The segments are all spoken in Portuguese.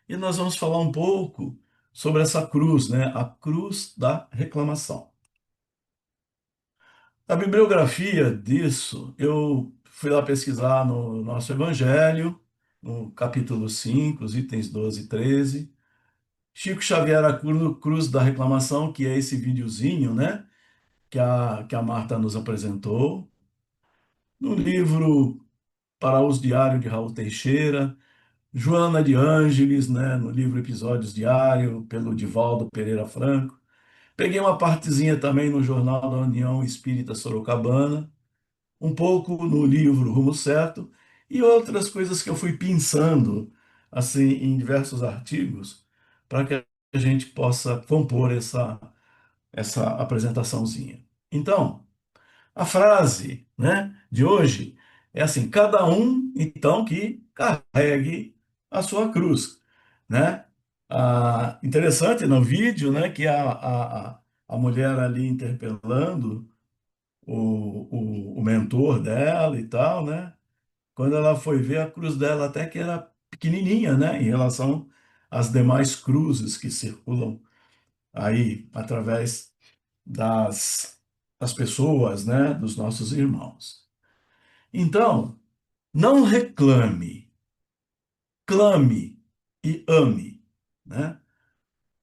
e nós vamos falar um pouco sobre essa cruz, né? A cruz da reclamação. A bibliografia disso, eu fui lá pesquisar no nosso Evangelho, no capítulo 5, os itens 12 e 13. Chico Xavier, a cruz da reclamação, que é esse videozinho, né? Que a Marta nos apresentou. No livro Para Uso Diário de Raul Teixeira, Joana de Ângeles, né? No livro Episódios Diário, pelo Divaldo Pereira Franco. Peguei uma partezinha também no Jornal da União Espírita Sorocabana, um pouco no livro Rumo Certo e outras coisas que eu fui pensando assim em diversos artigos para que a gente possa compor essa apresentaçãozinha. Então, a frase, né, de hoje é assim: cada um então que carregue a sua cruz, né? Interessante no vídeo, né, que a mulher ali interpelando o mentor dela e tal, né? Quando ela foi ver a cruz dela, até que era pequenininha, né? Em relação às demais cruzes que circulam aí através das pessoas, né? Dos nossos irmãos. Então, não reclame, clame e ame, né?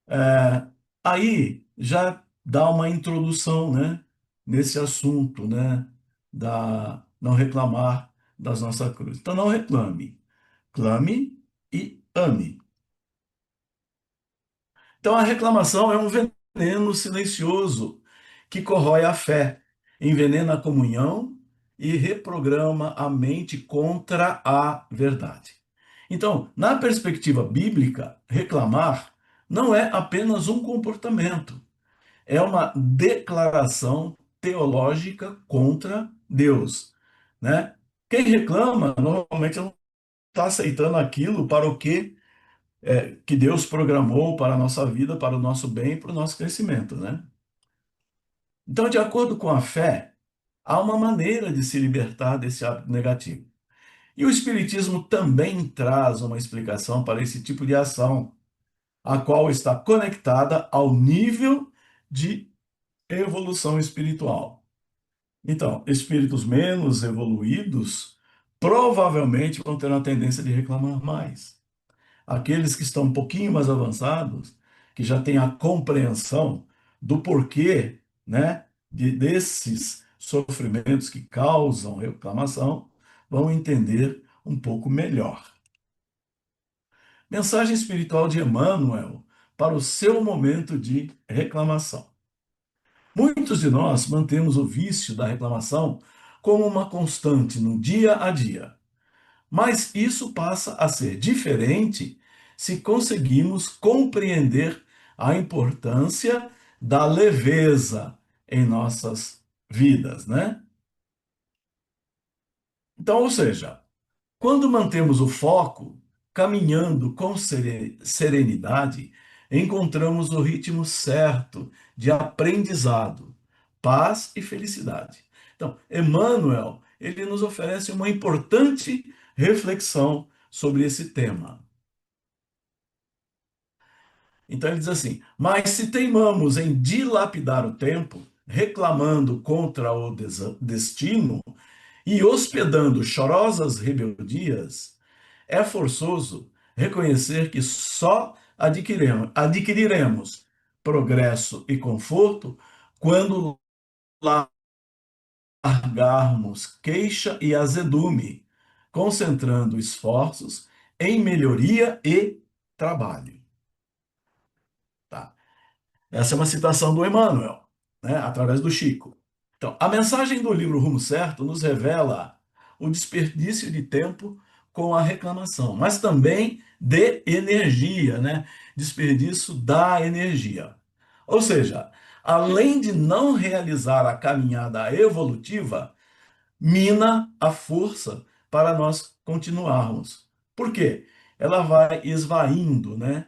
É, aí já dá uma introdução, né, nesse assunto, né, da não reclamar das nossas cruzes. Então não reclame, clame e ame. Então a reclamação é um veneno silencioso que corrói a fé, envenena a comunhão e reprograma a mente contra a verdade. Então, na perspectiva bíblica, reclamar não é apenas um comportamento, é uma declaração teológica contra Deus, né? Quem reclama normalmente não está aceitando aquilo para o que Deus programou para a nossa vida, para o nosso bem e para o nosso crescimento, né? Então, de acordo com a fé, há uma maneira de se libertar desse hábito negativo. E o Espiritismo também traz uma explicação para esse tipo de ação, a qual está conectada ao nível de evolução espiritual. Então, espíritos menos evoluídos provavelmente vão ter uma tendência de reclamar mais. Aqueles que estão um pouquinho mais avançados, que já têm a compreensão do porquê, né, desses sofrimentos que causam reclamação, vão entender um pouco melhor. Mensagem espiritual de Emmanuel para o seu momento de reclamação. Muitos de nós mantemos o vício da reclamação como uma constante no dia a dia, mas isso passa a ser diferente se conseguimos compreender a importância da leveza em nossas vidas, né? Então, ou seja, quando mantemos o foco, caminhando com serenidade, encontramos o ritmo certo de aprendizado, paz e felicidade. Então, Emmanuel, ele nos oferece uma importante reflexão sobre esse tema. Então ele diz assim: mas se teimamos em dilapidar o tempo, reclamando contra o destino e hospedando chorosas rebeldias, é forçoso reconhecer que só adquiriremos progresso e conforto quando largarmos queixa e azedume, concentrando esforços em melhoria e trabalho. Tá? Essa é uma citação do Emmanuel, né, através do Chico. Então, a mensagem do livro Rumo Certo nos revela o desperdício de tempo com a reclamação, mas também de energia, né? Desperdício da energia. Ou seja, além de não realizar a caminhada evolutiva, mina a força para nós continuarmos. Por quê? Ela vai esvaindo, né,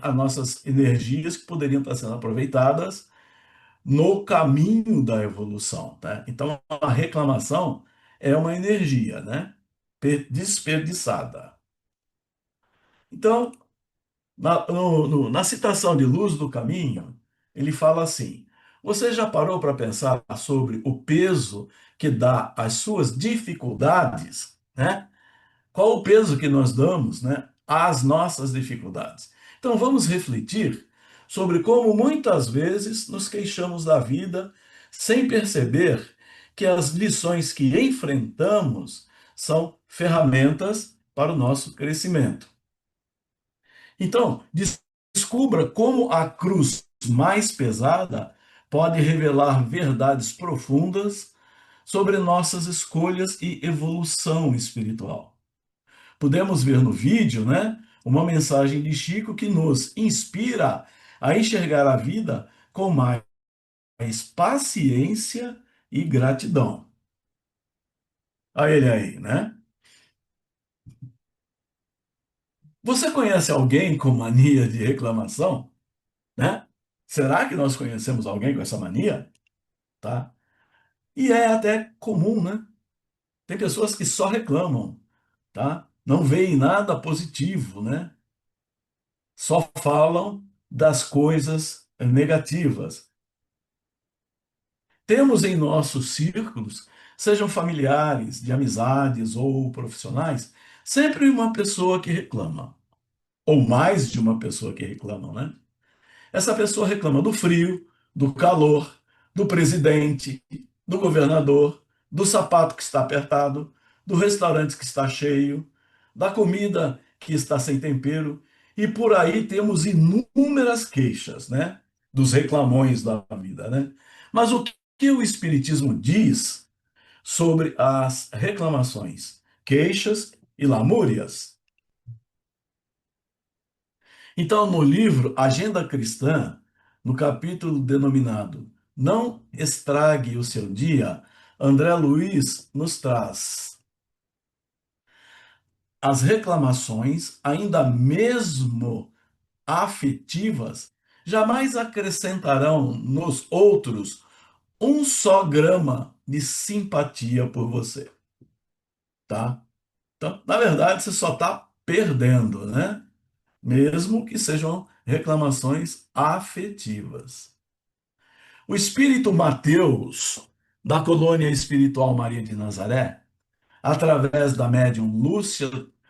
as nossas energias que poderiam estar sendo aproveitadas no caminho da evolução, tá? Então, a reclamação é uma energia, né? Desperdiçada. Então, na citação de Luz do Caminho, ele fala assim: Você já parou para pensar sobre o peso que dá às suas dificuldades, né? Qual o peso que nós damos, né, às nossas dificuldades? Então, vamos refletir sobre como muitas vezes nos queixamos da vida sem perceber que as lições que enfrentamos são ferramentas para o nosso crescimento. Então, descubra como a cruz mais pesada pode revelar verdades profundas sobre nossas escolhas e evolução espiritual. Podemos ver no vídeo, né, uma mensagem de Chico que nos inspira a enxergar a vida com mais paciência e gratidão. A ele aí, né? Você conhece alguém com mania de reclamação, né? Será que nós conhecemos alguém com essa mania? Tá? E é até comum, né? Tem pessoas que só reclamam, tá? Não veem nada positivo, né? Só falam das coisas negativas. Temos em nossos círculos, sejam familiares, de amizades ou profissionais, sempre uma pessoa que reclama, ou mais de uma pessoa que reclama, né? Essa pessoa reclama do frio, do calor, do presidente, do governador, do sapato que está apertado, do restaurante que está cheio, da comida que está sem tempero, e por aí temos inúmeras queixas, né? Dos reclamões da vida, né? Mas o que o Espiritismo diz sobre as reclamações, queixas e lamúrias? Então, no livro Agenda Cristã, no capítulo denominado Não Estrague o Seu Dia, André Luiz nos traz as reclamações, ainda mesmo afetivas, jamais acrescentarão nos outros um só grama de simpatia por você, tá? Então, na verdade, você só está perdendo, né? Mesmo que sejam reclamações afetivas. O espírito Mateus, da colônia espiritual Maria de Nazaré, através da médium Lúcia,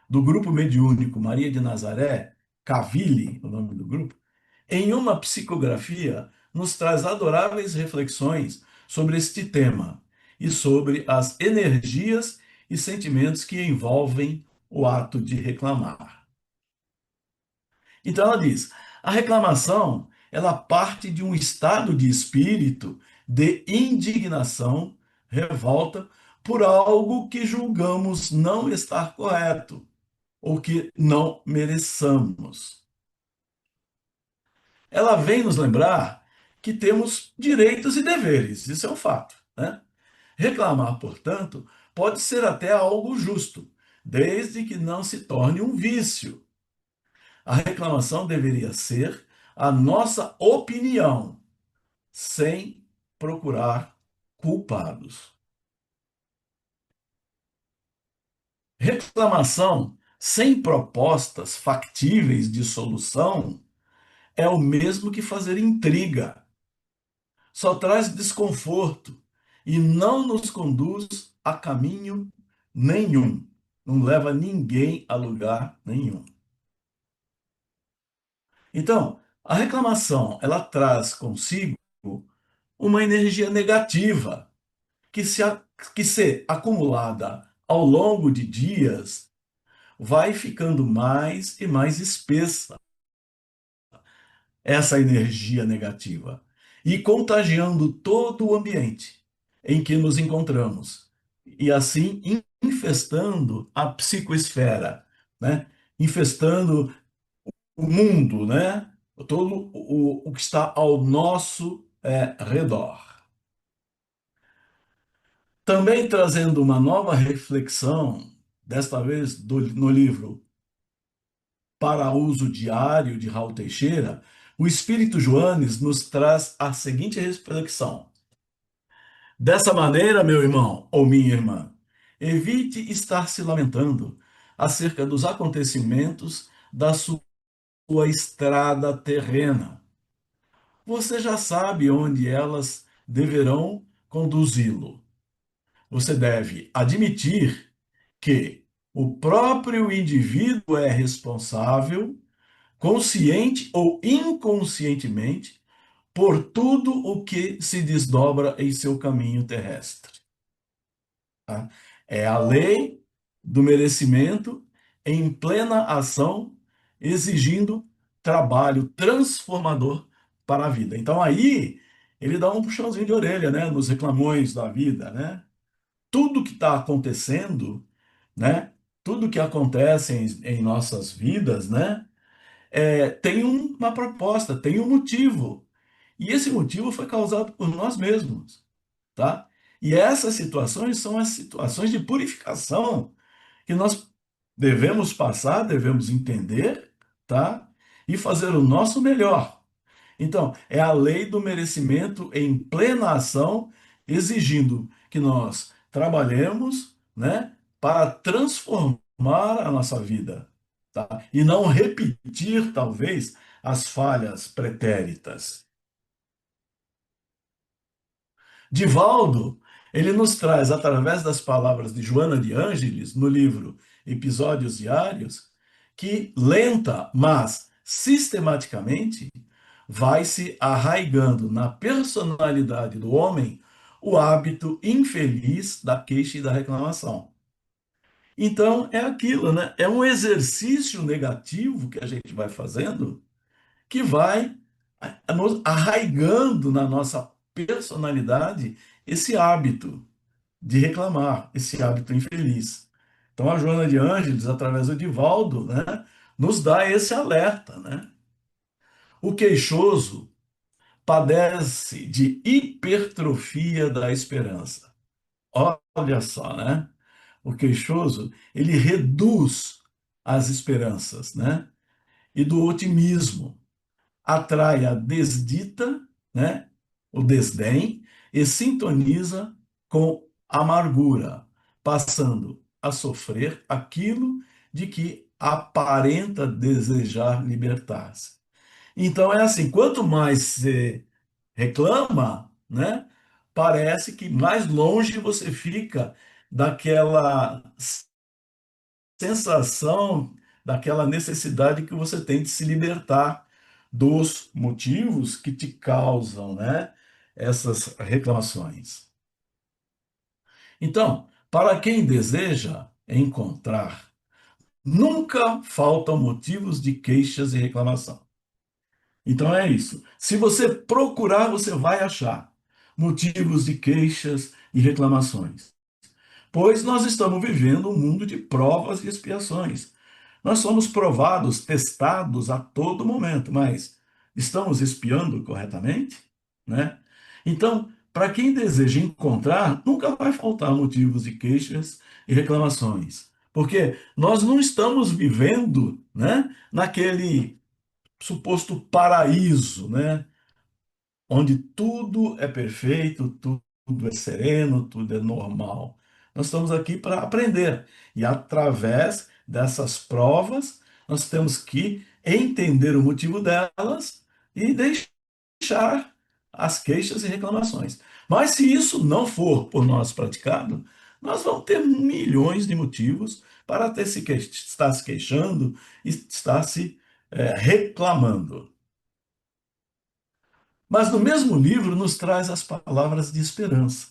do grupo mediúnico Maria de Nazaré, Cavili, o nome do grupo, em uma psicografia, nos traz adoráveis reflexões sobre este tema e sobre as energias e sentimentos que envolvem o ato de reclamar. Então ela diz: a reclamação, ela parte de um estado de espírito de indignação, revolta por algo que julgamos não estar correto ou que não mereçamos. Ela vem nos lembrar que temos direitos e deveres, isso é um fato, né? Reclamar, portanto, pode ser até algo justo, desde que não se torne um vício. A reclamação deveria ser a nossa opinião, sem procurar culpados. Reclamação sem propostas factíveis de solução é o mesmo que fazer intriga. Só traz desconforto e não nos conduz a caminho nenhum. Não leva ninguém a lugar nenhum. Então, a reclamação, ela traz consigo uma energia negativa que que se acumulada ao longo de dias vai ficando mais e mais espessa essa energia negativa e contagiando todo o ambiente em que nos encontramos e assim infestando a psicoesfera, né? Infestando o mundo, né? Todo o que está ao nosso redor. Também trazendo uma nova reflexão, desta vez no livro Para Uso Diário, de Raul Teixeira, o Espírito Joanes nos traz a seguinte reflexão. Dessa maneira, meu irmão ou minha irmã, evite estar se lamentando acerca dos acontecimentos da sua estrada terrena. Você já sabe onde elas deverão conduzi-lo. Você deve admitir que o próprio indivíduo é responsável, consciente ou inconscientemente, por tudo o que se desdobra em seu caminho terrestre. Tá? É a lei do merecimento em plena ação, exigindo trabalho transformador para a vida. Então aí ele dá um puxãozinho de orelha, né, nos reclamões da vida, né? Tudo que está acontecendo, né? Tudo que acontece em nossas vidas, né? Tem uma proposta, tem um motivo. E esse motivo foi causado por nós mesmos, tá? E essas situações são as situações de purificação que nós devemos passar, devemos entender, tá? E fazer o nosso melhor. Então, é a lei do merecimento em plena ação, exigindo que nós trabalhemos, né, para transformar a nossa vida, tá? E não repetir, talvez, as falhas pretéritas. Divaldo, ele nos traz, através das palavras de Joana de Ângeles, no livro Episódios Diários, que lenta, mas sistematicamente, vai se arraigando na personalidade do homem o hábito infeliz da queixa e da reclamação. Então, é aquilo, né? É um exercício negativo que a gente vai fazendo que vai nos arraigando na nossa personalidade esse hábito de reclamar, esse hábito infeliz. Então, a Joana de Ângeles, através do Divaldo, né, nos dá esse alerta, né? O queixoso padece de hipertrofia da esperança. Olha só, né? O queixoso, ele reduz as esperanças, né? E do otimismo. Atrai a desdita, né, o desdém, e sintoniza com amargura, passando a sofrer aquilo de que aparenta desejar libertar-se. Então é assim, quanto mais você reclama, né, parece que mais longe você fica daquela sensação, daquela necessidade que você tem de se libertar dos motivos que te causam, né, essas reclamações. Então, para quem deseja encontrar, nunca faltam motivos de queixas e reclamação. Então é isso. Se você procurar, você vai achar motivos de queixas e reclamações. Pois nós estamos vivendo um mundo de provas e expiações. Nós somos provados, testados a todo momento, mas estamos espiando corretamente, né? Então, para quem deseja encontrar, nunca vai faltar motivos de queixas e reclamações, porque nós não estamos vivendo, né, naquele suposto paraíso, né, onde tudo é perfeito, tudo é sereno, tudo é normal. Nós estamos aqui para aprender. E através dessas provas, nós temos que entender o motivo delas e deixar as queixas e reclamações. Mas se isso não for por nós praticado, nós vamos ter milhões de motivos para estar se queixando e estar se reclamando. Mas no mesmo livro nos traz as palavras de esperança.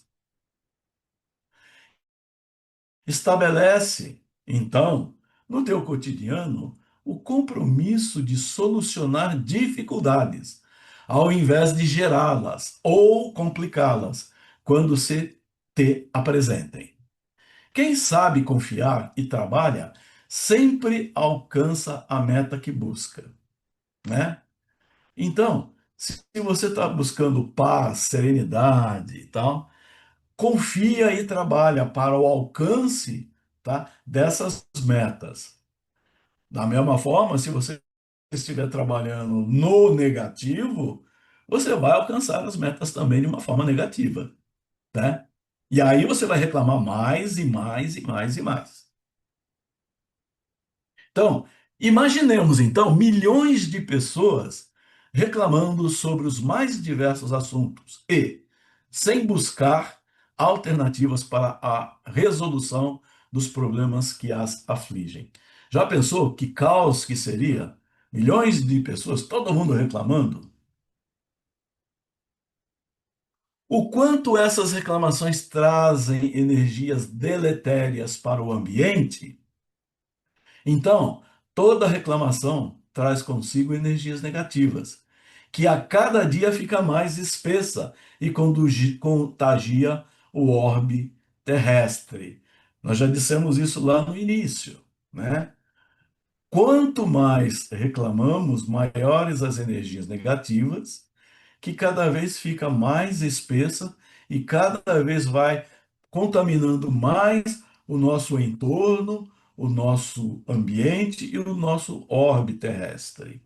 Estabelece, então, no teu cotidiano, o compromisso de solucionar dificuldades, ao invés de gerá-las ou complicá-las quando se te apresentem. Quem sabe confiar e trabalha sempre alcança a meta que busca, né? Então, se você está buscando paz, serenidade e tal, confia e trabalha para o alcance, tá, dessas metas. Da mesma forma, se você estiver trabalhando no negativo, você vai alcançar as metas também de uma forma negativa, né? E aí você vai reclamar mais e mais e mais e mais. Então, Imaginemos então milhões de pessoas reclamando sobre os mais diversos assuntos e sem buscar alternativas para a resolução dos problemas que as afligem. Já pensou que caos que seria? Milhões de pessoas, todo mundo reclamando? O quanto essas reclamações trazem energias deletérias para o ambiente? Então, toda reclamação traz consigo energias negativas, que a cada dia fica mais espessa e contagia o orbe terrestre. Nós já dissemos isso lá no início, né? Quanto mais reclamamos, maiores as energias negativas, que cada vez fica mais espessa e cada vez vai contaminando mais o nosso entorno, o nosso ambiente e o nosso orbe terrestre.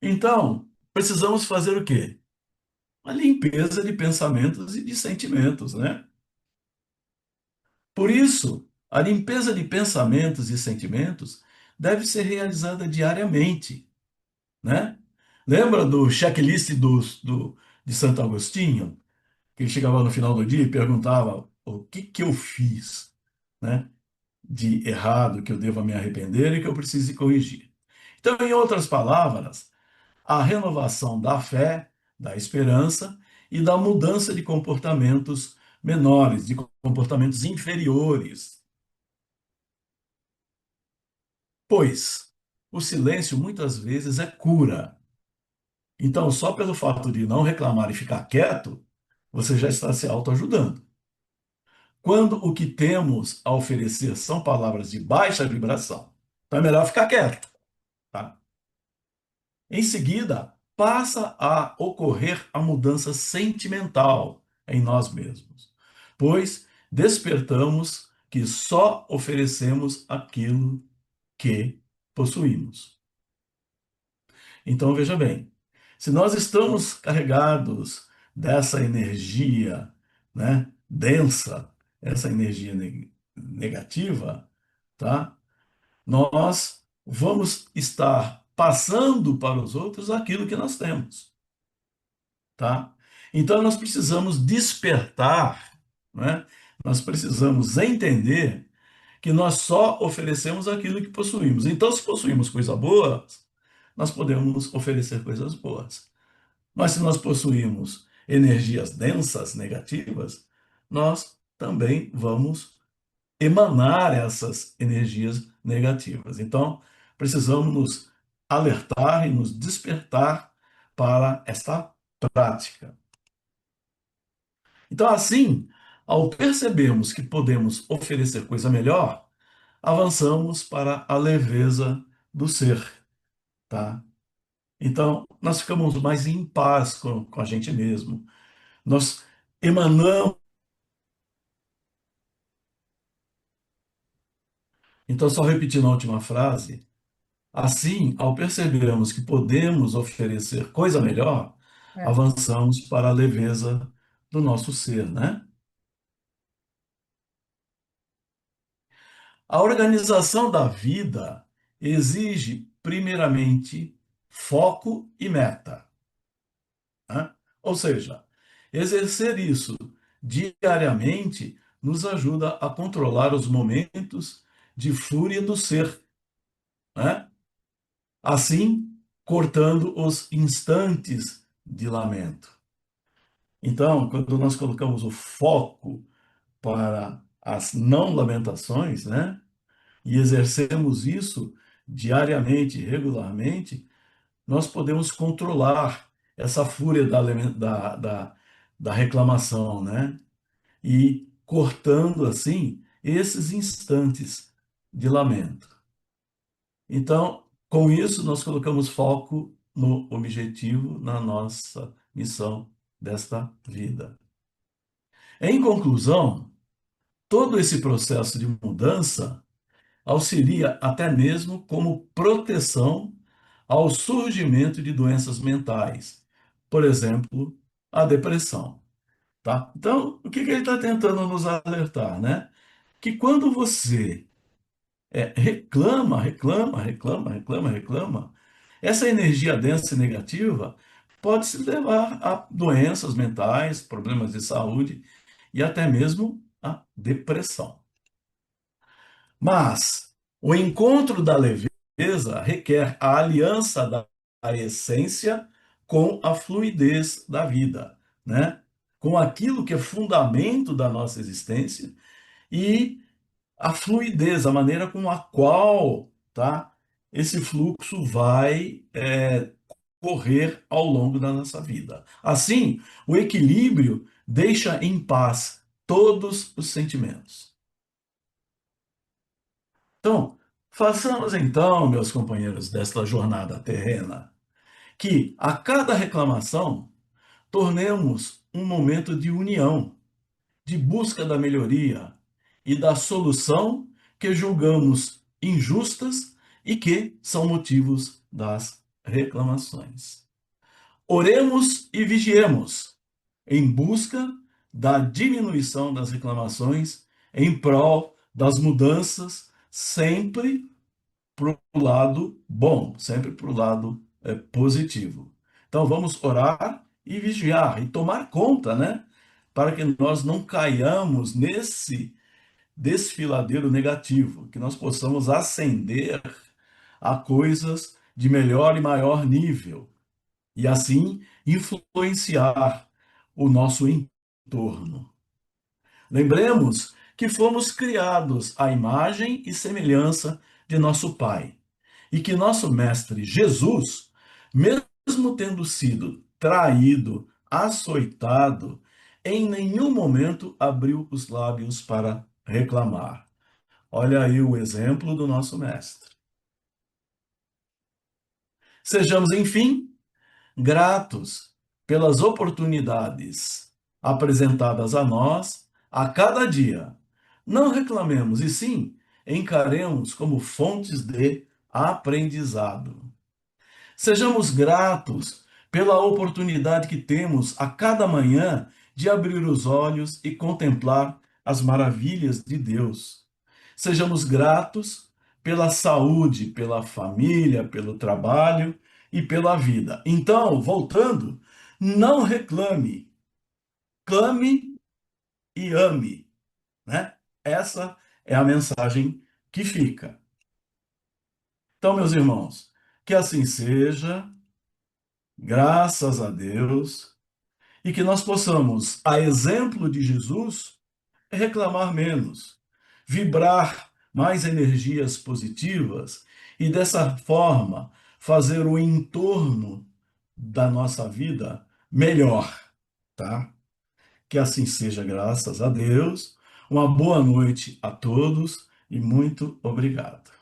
Então, precisamos fazer o quê? Uma limpeza de pensamentos e de sentimentos, né? Por isso, a limpeza de pensamentos e sentimentos deve ser realizada diariamente, né? Lembra do checklist de Santo Agostinho? Que ele chegava no final do dia e perguntava o que que eu fiz, né, de errado, que eu devo me arrepender e que eu preciso corrigir. Então, em outras palavras, a renovação da fé, da esperança e da mudança de comportamentos menores, de comportamentos inferiores. Pois o silêncio muitas vezes é cura. Então, só pelo fato de não reclamar e ficar quieto, você já está se autoajudando. Quando o que temos a oferecer são palavras de baixa vibração, então é melhor ficar quieto, tá? Em seguida, passa a ocorrer a mudança sentimental em nós mesmos, pois despertamos que só oferecemos aquilo que possuímos. Então, veja bem, se nós estamos carregados dessa energia, né, densa, essa energia negativa, tá? Nós vamos estar passando para os outros aquilo que nós temos, tá? Então nós precisamos despertar, né? Nós precisamos entender que nós só oferecemos aquilo que possuímos. Então, se possuímos coisas boas, nós podemos oferecer coisas boas. Mas se nós possuímos energias densas, negativas, nós também vamos emanar essas energias negativas. Então, precisamos nos alertar e nos despertar para esta prática. Então, assim, ao percebermos que podemos oferecer coisa melhor, avançamos para a leveza do ser, tá? Então, nós ficamos mais em paz com a gente mesmo. Nós emanamos. Então, só repetindo a última frase, assim, ao percebermos que podemos oferecer coisa melhor, É. avançamos para a leveza do nosso ser, né? A organização da vida exige, primeiramente, foco e meta, né? Ou seja, exercer isso diariamente nos ajuda a controlar os momentos de fúria do ser, né? Assim, cortando os instantes de lamento. Então, quando nós colocamos o foco para as não lamentações, né, e exercemos isso diariamente, regularmente, nós podemos controlar essa fúria da reclamação, né, e cortando assim esses instantes de lamento. Então, com isso, nós colocamos foco no objetivo, na nossa missão desta vida. Em conclusão, todo esse processo de mudança auxilia até mesmo como proteção ao surgimento de doenças mentais, por exemplo, a depressão, tá? Então, o que que ele está tentando nos alertar, né? Que quando você reclama, reclama, reclama, reclama, reclama, essa energia densa e negativa pode se levar a doenças mentais, problemas de saúde e até mesmo a depressão. Mas o encontro da leveza requer a aliança da essência com a fluidez da vida, né? Com aquilo que é fundamento da nossa existência e a fluidez, a maneira com a qual, tá, esse fluxo vai correr ao longo da nossa vida. Assim, o equilíbrio deixa em paz todos os sentimentos. Então, façamos então, meus companheiros desta jornada terrena, que a cada reclamação tornemos um momento de união, de busca da melhoria e da solução que julgamos injustas e que são motivos das reclamações. Oremos e vigiemos em busca da diminuição das reclamações em prol das mudanças, sempre para o lado bom, sempre para o lado positivo. Então vamos orar e vigiar e tomar conta, né? Para que nós não caiamos nesse desfiladeiro negativo, que nós possamos ascender a coisas de melhor e maior nível e assim influenciar o nosso entorno. Lembremos que fomos criados à imagem e semelhança de nosso Pai e que nosso Mestre Jesus, mesmo tendo sido traído, açoitado, em nenhum momento abriu os lábios para reclamar. Olha aí o exemplo do nosso Mestre. Sejamos, enfim, gratos pelas oportunidades apresentadas a nós a cada dia. Não reclamemos, e sim encaremos como fontes de aprendizado. Sejamos gratos pela oportunidade que temos a cada manhã de abrir os olhos e contemplar as maravilhas de Deus. Sejamos gratos pela saúde, pela família, pelo trabalho e pela vida. Então, voltando, não reclame, clame e ame, né? Essa é a mensagem que fica. Então, meus irmãos, que assim seja, graças a Deus, e que nós possamos, a exemplo de Jesus, reclamar menos, vibrar mais energias positivas e dessa forma fazer o entorno da nossa vida melhor, tá? Que assim seja, graças a Deus. Uma boa noite a todos e muito obrigado.